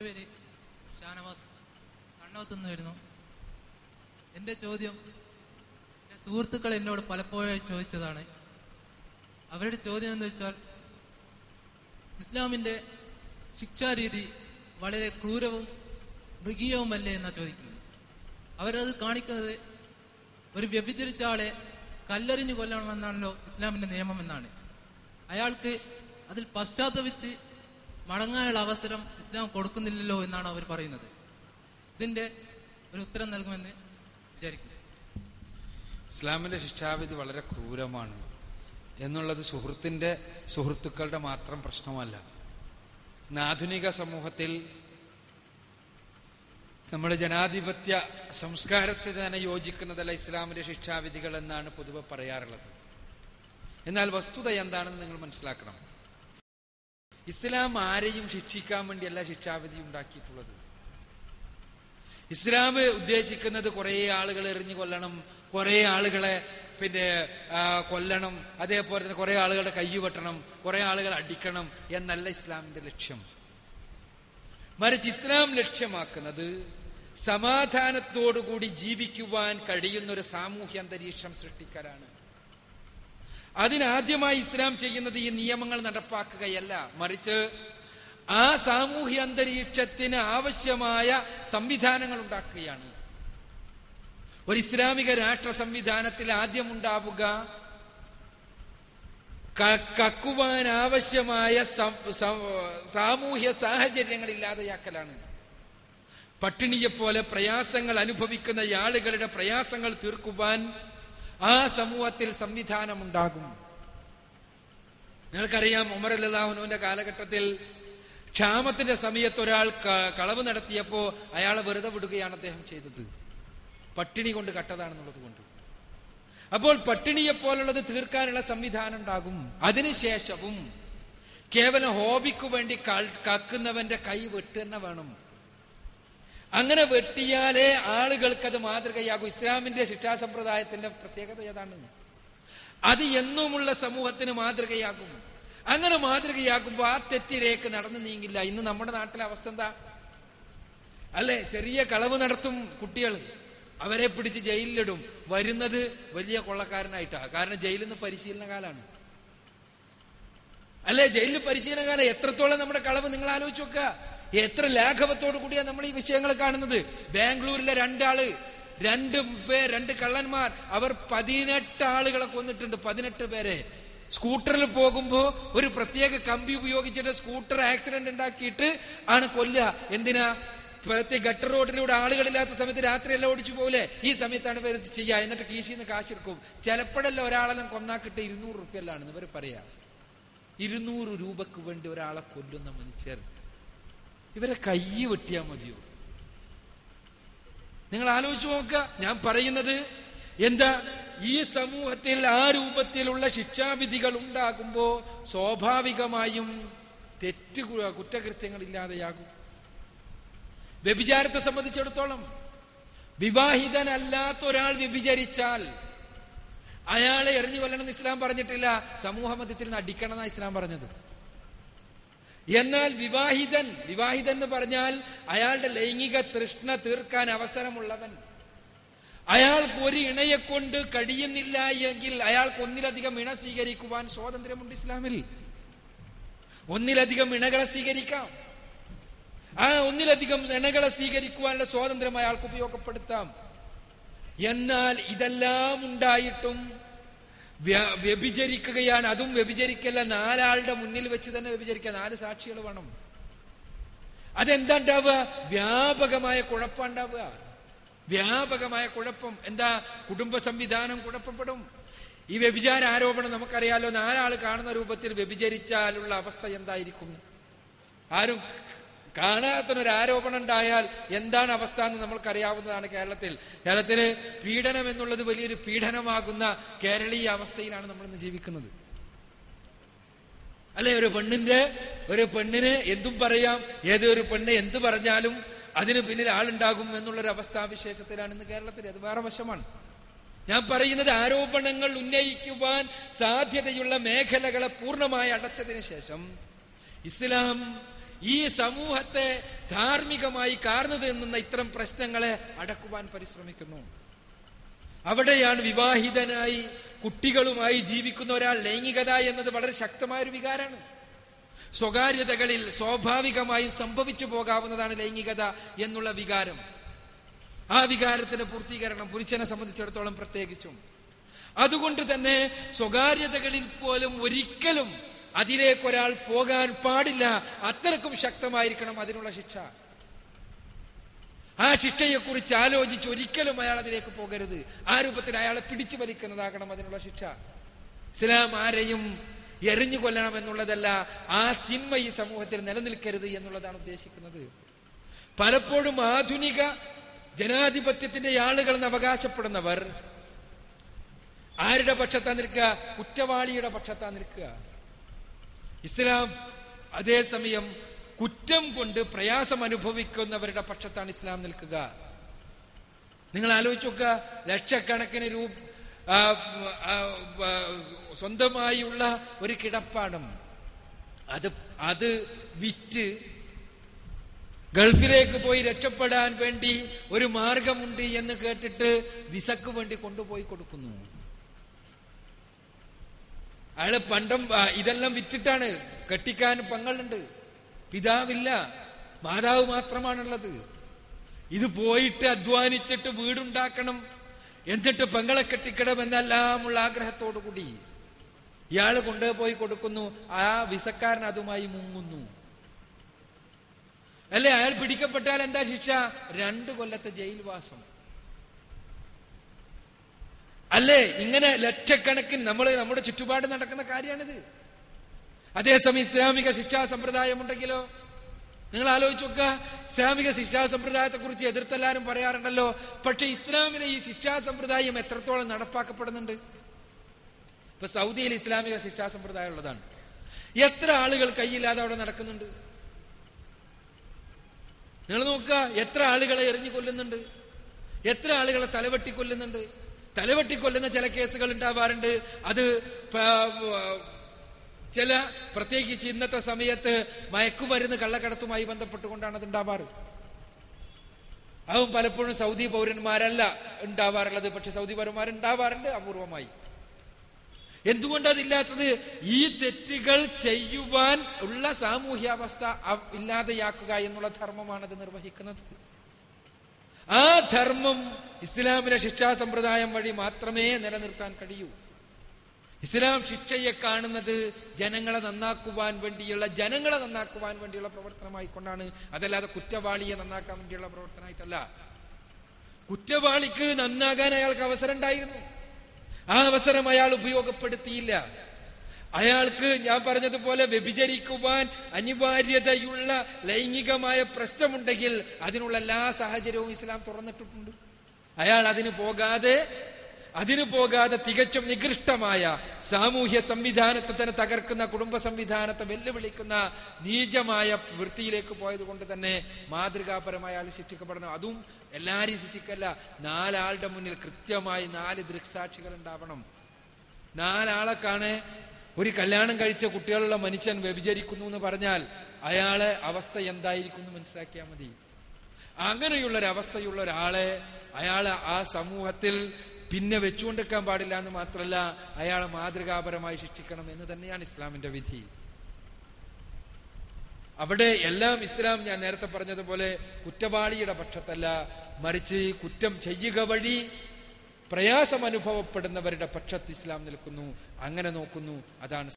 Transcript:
പേര് ഷാനവാസ്, കണ്ണവത്തുനിന്ന് വരുന്നു. എൻ്റെ ചോദ്യം എൻ്റെ സുഹൃത്തുക്കൾ എന്നോട് പലപ്പോഴായി ചോദിച്ചതാണ്. അവരുടെ ചോദ്യം എന്ന് വെച്ചാൽ, ഇസ്ലാമിൻ്റെ ശിക്ഷാരീതി വളരെ ക്രൂരവും മൃഗീയവുമല്ലേ എന്നാണ് ചോദിക്കുന്നത്. അവരത് കാണിക്കുന്നത് ഒരു വ്യഭിചരിച്ച ആളെ കല്ലെറിഞ്ഞു കൊല്ലണമെന്നാണല്ലോ ഇസ്ലാമിന്റെ നിയമം എന്നാണ്. അയാൾക്ക് അതിൽ പശ്ചാത്തപിച്ച് മടങ്ങാനുള്ള അവസരം ഇസ്ലാം കൊടുക്കുന്നില്ലല്ലോ എന്നാണ് അവർ പറയുന്നത്. ഇതിന്റെ ഒരു ഉത്തരം നൽകുമെന്ന് വിചാരിക്കുന്നു. ഇസ്ലാമിന്റെ ശിക്ഷാവിധി വളരെ ക്രൂരമാണ് എന്നുള്ളത് സുഹൃത്തുക്കളുടെ മാത്രം പ്രശ്നമല്ല. ആധുനിക സമൂഹത്തിൽ നമ്മുടെ ജനാധിപത്യ സംസ്കാരത്തിന് തന്നെ യോജിക്കുന്നതല്ല ഇസ്ലാമിന്റെ ശിക്ഷാവിധികൾ എന്നാണ് പൊതുവെ പറയാറുള്ളത്. എന്നാൽ വസ്തുത എന്താണെന്ന് നിങ്ങൾ മനസ്സിലാക്കണം. ഇസ്ലാം ആരെയും ശിക്ഷിക്കാൻ വേണ്ടിയല്ല ശിക്ഷാവിധി ഉണ്ടാക്കിയിട്ടുള്ളത്. ഇസ്ലാം ഉദ്ദേശിക്കുന്നത് കുറെ ആളുകളെ എറിഞ്ഞു കൊല്ലണം, കുറെ ആളുകളെ കൊല്ലണം, അതേപോലെ തന്നെ കുറെ ആളുകളുടെ കൈ വെട്ടണം, കുറെ ആളുകളെ അടിക്കണം എന്നല്ല ഇസ്ലാമിന്റെ ലക്ഷ്യം. മറിച്ച് ഇസ്ലാം ലക്ഷ്യമാക്കുന്നത് സമാധാനത്തോടുകൂടി ജീവിക്കുവാൻ കഴിയുന്ന ഒരു സാമൂഹ്യ അന്തരീക്ഷം സൃഷ്ടിക്കലാണ്. അതിനാദ്യമായി ഇസ്ലാം ചെയ്യുന്നത് ഈ നിയമങ്ങൾ നടപ്പാക്കുകയല്ല, മറിച്ച് ആ സാമൂഹ്യ അന്തരീക്ഷത്തിന് ആവശ്യമായ സംവിധാനങ്ങൾ ഉണ്ടാക്കുകയാണ്. ഒരു ഇസ്ലാമിക രാഷ്ട്ര സംവിധാനത്തിൽ ആദ്യം ഉണ്ടാവുക കക്കുവാൻ ആവശ്യമായ സാമൂഹ്യ സാഹചര്യങ്ങൾ ഇല്ലാതെയാക്കലാണ്. പട്ടിണിയെപ്പോലെ പ്രയാസങ്ങൾ അനുഭവിക്കുന്ന ആളുകളുടെ പ്രയാസങ്ങൾ തീർക്കുവാൻ ആ സമൂഹത്തിൽ സംവിധാനമുണ്ടാകും. നിങ്ങൾക്കറിയാം, ഉമർ റളിയല്ലാഹു അൻഹുവിന്റെ കാലഘട്ടത്തിൽ ക്ഷാമത്തിന്റെ സമയത്ത് ഒരാൾ കളവ് നടത്തിയപ്പോ അയാളെ വെറുതെ വിടുകയാണ് അദ്ദേഹം ചെയ്തത്. പട്ടിണി കൊണ്ട് കട്ടതാണെന്നുള്ളത് കൊണ്ട്. അപ്പോൾ പട്ടിണിയെപ്പോലുള്ളത് തീർക്കാനുള്ള സംവിധാനം ഉണ്ടാകും. അതിനുശേഷവും കേവലം ഹോബിക്കു വേണ്ടി കക്കുന്നവന്റെ കൈ വെട്ട് തന്നെ വേണം. അങ്ങനെ വെട്ടിയാലേ ആളുകൾക്ക് അത് മാതൃകയാകും. ഇസ്ലാമിന്റെ ശിക്ഷാസമ്പ്രദായത്തിന്റെ പ്രത്യേകത ഏതാണ്? അത് എന്നുമുള്ള സമൂഹത്തിന് മാതൃകയാകും. അങ്ങനെ മാതൃകയാകുമ്പോ ആ തെറ്റിലേക്ക് നടന്നു നീങ്ങില്ല. ഇന്ന് നമ്മുടെ നാട്ടിലെ അവസ്ഥ എന്താ അല്ലെ? ചെറിയ കളവ് നടത്തും കുട്ടികൾ, അവരെ പിടിച്ച് ജയിലിലിടും. വരുന്നത് വലിയ കൊള്ളക്കാരനായിട്ടാണ്. കാരണം ജയിലിൽ നിന്ന് പരിശീലനകാലാണ് അല്ലെ? ജയിലിൽ പരിശീലനകാലം. എത്രത്തോളം നമ്മുടെ കളവ് നിങ്ങൾ ആലോചിച്ച് നോക്കുക. എത്ര ലാഘവത്തോടു കൂടിയാണ് നമ്മൾ ഈ വിഷയങ്ങൾ കാണുന്നത്. ബാംഗ്ലൂരിലെ രണ്ട് കള്ളന്മാർ അവർ 18 ആളുകളെ കൊന്നിട്ടുണ്ട്. 18 പേരെ. സ്കൂട്ടറിൽ പോകുമ്പോ ഒരു പ്രത്യേക കമ്പി ഉപയോഗിച്ചിട്ട് സ്കൂട്ടർ ആക്സിഡന്റ് ഉണ്ടാക്കിയിട്ട് ആണ് കൊല്ലുക. എന്തിനാ? പ്രത്യേക ഗട്ടർ റോഡിലൂടെ ആളുകളില്ലാത്ത സമയത്ത് രാത്രിയെല്ലാം ഓടിച്ചു പോകില്ലേ, ഈ സമയത്താണ് ഇവർ ചെയ്യുക. എന്നിട്ട് കീശിന്ന് കാശെടുക്കും. ചിലപ്പോഴല്ല ഒരാളെല്ലാം കൊന്നാക്കിട്ട് 200 രൂപയിലാണെന്ന് ഇവർ പറയാ. 200 രൂപക്ക് വേണ്ടി ഒരാളെ കൊല്ലുന്ന മനുഷ്യർ, ഇവരെ കൈ വെട്ടിയാൽ മതിയോ? നിങ്ങൾ ആലോചിച്ചു നോക്കുക. ഞാൻ പറയുന്നത് എന്താ, ഈ സമൂഹത്തിൽ ആ രൂപത്തിലുള്ള ശിക്ഷാവിധികൾ ഉണ്ടാകുമ്പോ സ്വാഭാവികമായും കുറ്റകൃത്യങ്ങൾ ഇല്ലാതെയാകും. വ്യഭിചാരത്തെ സംബന്ധിച്ചിടത്തോളം വിവാഹിതനല്ലാത്ത ഒരാൾ വ്യഭിചരിച്ചാൽ അയാളെ എറിഞ്ഞു കൊല്ലണമെന്ന് ഇസ്ലാം പറഞ്ഞിട്ടില്ല. സമൂഹ മധ്യത്തിൽ നിന്ന് അടിക്കണം എന്നാണ് ഇസ്ലാം പറഞ്ഞത്. എന്നാൽ വിവാഹിതൻ എന്ന് പറഞ്ഞാൽ അയാളുടെ ലൈംഗിക തൃഷ്ണ തീർക്കാൻ അവസരമുള്ളവൻ, അയാൾക്ക് ഒരു ഇണയെ കൊണ്ട് കഴിയുന്നില്ല എങ്കിൽ അയാൾക്ക് ഒന്നിലധികം ഇണ സ്വീകരിക്കുവാൻ സ്വാതന്ത്ര്യമുണ്ട് ഇസ്ലാമിൽ. ഒന്നിലധികം ഇണകളെ സ്വീകരിക്കാം. ആ ഒന്നിലധികം ഇണകളെ സ്വീകരിക്കുവാനുള്ള സ്വാതന്ത്ര്യം അയാൾക്ക് ഉപയോഗപ്പെടുത്താം. എന്നാൽ ഇതെല്ലാം ഉണ്ടായിട്ടും വ്യഭിചരിക്കുകയാണ്. അതും വ്യഭിചരിക്കല്ല, 4 ആളുടെ മുന്നിൽ വെച്ച് തന്നെ വ്യഭിചരിക്കുക. 4 സാക്ഷികൾ വേണം. അതെന്താ ഉണ്ടാവുക? വ്യാപകമായ കുഴപ്പം ഉണ്ടാവുക. വ്യാപകമായ കുഴപ്പം എന്താ? കുടുംബ സംവിധാനം കുഴപ്പപ്പെടും. ഈ വ്യഭിചാര ആരോപണം നമുക്കറിയാലോ. 4 ആൾ കാണുന്ന രൂപത്തിൽ വ്യഭിചരിച്ചാലുള്ള അവസ്ഥ എന്തായിരിക്കും? ആരും കാണാത്തൊരു ആരോപണം ഉണ്ടായാൽ എന്താണ് അവസ്ഥ എന്ന് നമ്മൾക്കറിയാവുന്നതാണ്. കേരളത്തില് പീഡനം എന്നുള്ളത് വലിയൊരു പീഡനമാകുന്ന കേരളീയ അവസ്ഥയിലാണ് നമ്മൾ ഇന്ന് ജീവിക്കുന്നത് അല്ലെ? ഒരു പെണ്ണിന് എന്തും പറയാം. ഏതൊരു പെണ്ണ് എന്ത് പറഞ്ഞാലും അതിന് പിന്നിൽ ആളുണ്ടാകും എന്നുള്ളൊരു അവസ്ഥാവിശേഷത്തിലാണ് ഇന്ന് കേരളത്തിൽ. അത് വേറെ വശമാണ്. ഞാൻ പറയുന്നത്, ആരോപണങ്ങൾ ഉന്നയിക്കുവാൻ സാധ്യതയുള്ള മേഖലകളെ പൂർണ്ണമായി അടച്ചതിന് ശേഷം ഇസ്ലാം ഈ സമൂഹത്തെ ധാർമ്മികമായി കാർന്നു തിന്നുന്ന ഇത്തരം പ്രശ്നങ്ങളെ അടക്കുവാൻ പരിശ്രമിക്കുന്നു. അവിടെയാണ് വിവാഹിതനായി കുട്ടികളുമായി ജീവിക്കുന്ന ഒരാൾ ലൈംഗികത എന്നത് വളരെ ശക്തമായൊരു വികാരമാണ്. സ്വകാര്യതകളിൽ സ്വാഭാവികമായും സംഭവിച്ചു പോകാവുന്നതാണ് ലൈംഗികത എന്നുള്ള വികാരം. ആ വികാരത്തിന്റെ പൂർത്തീകരണം പുരുഷനെ സംബന്ധിച്ചിടത്തോളം പ്രത്യേകിച്ചും. അതുകൊണ്ട് തന്നെ സ്വകാര്യതകളിൽ പോലും ഒരിക്കലും അതിലേക്കൊരാൾ പോകാൻ പാടില്ല. അത്രക്കും ശക്തമായിരിക്കണം അതിനുള്ള ശിക്ഷ. ആ ശിക്ഷയെക്കുറിച്ച് ആലോചിച്ച് ഒരിക്കലും അയാൾ അതിലേക്ക് പോകരുത്. ആ രൂപത്തിൽ അയാളെ പിടിച്ചു വലിക്കുന്നതാകണം അതിനുള്ള ശിക്ഷ. ഇസ്ലാം ആരെയും എറിഞ്ഞു കൊല്ലണം എന്നുള്ളതല്ല, ആ തിന്മ ഈ സമൂഹത്തിൽ നിലനിൽക്കരുത് എന്നുള്ളതാണ് ഉദ്ദേശിക്കുന്നത്. പലപ്പോഴും ആധുനിക ജനാധിപത്യത്തിന്റെ ആളുകൾ എന്ന് അവകാശപ്പെടുന്നവർ ആരുടെ പക്ഷത്താ നിൽക്കുക? കുറ്റവാളിയുടെ പക്ഷത്താ നിൽക്കുക. ഇസ്ലാം അതേസമയം കുറ്റം കൊണ്ട് പ്രയാസം അനുഭവിക്കുന്നവരുടെ പക്ഷത്താണ് ഇസ്ലാം നിൽക്കുക. നിങ്ങൾ ആലോചിച്ച് നോക്കുക, ലക്ഷക്കണക്കിന് രൂപ സ്വന്തമായുള്ള ഒരു കിടപ്പാടം അത് വിറ്റ് ഗൾഫിലേക്ക് പോയി രക്ഷപ്പെടാൻ വേണ്ടി ഒരു മാർഗമുണ്ട് എന്ന് കേട്ടിട്ട് വിസക്ക് വേണ്ടി കൊണ്ടുപോയി കൊടുക്കുന്നു. അയാള് പണ്ടം ഇതെല്ലാം വിറ്റിട്ടാണ്. കെട്ടിക്കാൻ പെങ്ങളുണ്ട്, പിതാവില്ല, മാതാവ് മാത്രമാണുള്ളത്. ഇത് പോയിട്ട് അധ്വാനിച്ചിട്ട് വീടുണ്ടാക്കണം, എന്നിട്ട് പെങ്ങളെ കെട്ടിക്കണം എന്നെല്ലാമുള്ള ആഗ്രഹത്തോടു കൂടി ഇയാള് കൊണ്ടുപോയി കൊടുക്കുന്നു. ആ വിസക്കാരൻ അതുമായി മുങ്ങുന്നു. അല്ലെ, അയാൾ പിടിക്കപ്പെട്ടാൽ എന്താ ശിക്ഷ? 2 കൊല്ലത്തെ ജയിൽവാസം. അല്ലേ? ഇങ്ങനെ ലക്ഷക്കണക്കിന് നമ്മുടെ ചുറ്റുപാട് നടക്കുന്ന കാര്യമാണിത്. അതേസമയം ഇസ്ലാമിക ശിക്ഷാ സമ്പ്രദായം ഉണ്ടെങ്കിലോ നിങ്ങൾ ആലോചിച്ച് നോക്കുക. ഇസ്ലാമിക ശിക്ഷാ സമ്പ്രദായത്തെ കുറിച്ച് എതിർത്തെല്ലാരും പറയാറുണ്ടല്ലോ. പക്ഷെ ഇസ്ലാമിലെ ഈ ശിക്ഷാ സമ്പ്രദായം എത്രത്തോളം നടപ്പാക്കപ്പെടുന്നുണ്ട്? ഇപ്പൊ സൗദിയിൽ ഇസ്ലാമിക ശിക്ഷാ സമ്പ്രദായം ഉള്ളതാണ്. എത്ര ആളുകൾ കയ്യില്ലാതെ അവിടെ നടക്കുന്നുണ്ട്? നിങ്ങൾ നോക്കുക, എത്ര ആളുകളെ എറിഞ്ഞു കൊല്ലുന്നുണ്ട്, എത്ര ആളുകളെ തലവെട്ടി കൊല്ലുന്നുണ്ട്. തലവെട്ടി കൊല്ലുന്ന ചില കേസുകൾ ഉണ്ടാവാറുണ്ട്. അത് ചില പ്രത്യേകിച്ച് ഇന്നത്തെ സമയത്ത് മയക്കുമരുന്ന് കള്ളക്കടത്തുമായി ബന്ധപ്പെട്ടുകൊണ്ടാണ് അത് ഉണ്ടാവാറ്. അതും പലപ്പോഴും സൗദി പൗരന്മാരല്ല ഉണ്ടാവാറുള്ളത്. പക്ഷെ സൗദി പൗരന്മാരുണ്ടാവാറുണ്ട് അപൂർവമായി. എന്തുകൊണ്ടതില്ലാത്തത്? ഈ തെറ്റുകൾ ചെയ്യുവാൻ ഉള്ള സാമൂഹ്യാവസ്ഥ ഇല്ലാതെയാക്കുക എന്നുള്ള ധർമ്മമാണത് നിർവഹിക്കുന്നത്. ആ ധർമ്മം ഇസ്ലാമിലെ ശിക്ഷാ സമ്പ്രദായം വഴി മാത്രമേ നിലനിർത്താൻ കഴിയൂ. ഇസ്ലാം ശിക്ഷയെ കാണുന്നത് ജനങ്ങളെ നന്നാക്കുവാൻ വേണ്ടിയുള്ള പ്രവർത്തനമായിക്കൊണ്ടാണ്. അതല്ലാതെ കുറ്റവാളിയെ നന്നാക്കാൻ വേണ്ടിയുള്ള പ്രവർത്തനമായിട്ടല്ല. കുറ്റവാളിക്ക് നന്നാകാൻ അയാൾക്ക് അവസരം ഉണ്ടായിരുന്നു. ആ അവസരം അയാൾ ഉപയോഗപ്പെടുത്തിയില്ല. അയാൾക്ക് ഞാൻ പറഞ്ഞതുപോലെ വ്യഭിചരിക്കുവാൻ അനിവാര്യതയുള്ള ലൈംഗികമായ പ്രശ്നമുണ്ടെങ്കിൽ അതിനുള്ള എല്ലാ സാഹചര്യവും ഇസ്ലാം തുറന്നിട്ടിട്ടുണ്ട്. അയാൾ അതിന് പോകാതെ തികച്ചും നികൃഷ്ടമായ സാമൂഹ്യ സംവിധാനത്തെ തന്നെ തകർക്കുന്ന, കുടുംബ സംവിധാനത്തെ വെല്ലുവിളിക്കുന്ന നീചമായ വൃത്തിയിലേക്ക് പോയത് കൊണ്ട് തന്നെ മാതൃകാപരമായ ആൾ ശിക്ഷിക്കപ്പെടണം. അതും എല്ലാരെയും ശിക്ഷിക്കല്ല. 4 ആളുടെ മുന്നിൽ കൃത്യമായി 4 ദൃക്സാക്ഷികൾ ഉണ്ടാവണം. 4 ആളെക്കാണ് ഒരു കല്യാണം കഴിച്ച കുട്ടികളുള്ള മനുഷ്യൻ വ്യഭിചരിക്കുന്നു എന്ന് പറഞ്ഞാൽ അയാളെ അവസ്ഥ എന്തായിരിക്കും എന്ന് മനസ്സിലാക്കിയാൽ മതി. അങ്ങനെയുള്ളൊരവസ്ഥയുള്ള ഒരാളെ അയാളെ ആ സമൂഹത്തിൽ പിന്നെ വെച്ചുകൊണ്ടിരിക്കാൻ പാടില്ല എന്ന് മാത്രമല്ല, അയാളെ മാതൃകാപരമായി ശിക്ഷിക്കണം എന്ന് തന്നെയാണ് ഇസ്ലാമിന്റെ വിധി. അവിടെ എല്ലാം ഇസ്ലാം ഞാൻ നേരത്തെ പറഞ്ഞതുപോലെ കുറ്റവാളിയുടെ പക്ഷത്തല്ല, മറിച്ച് കുറ്റം ചെയ്യുക വഴി പ്രയാസം അനുഭവപ്പെടുന്നവരുടെ പക്ഷത്ത് ഇസ്ലാം നിൽക്കുന്നു. അങ്ങനെ നോക്കുന്നു. അതാണ്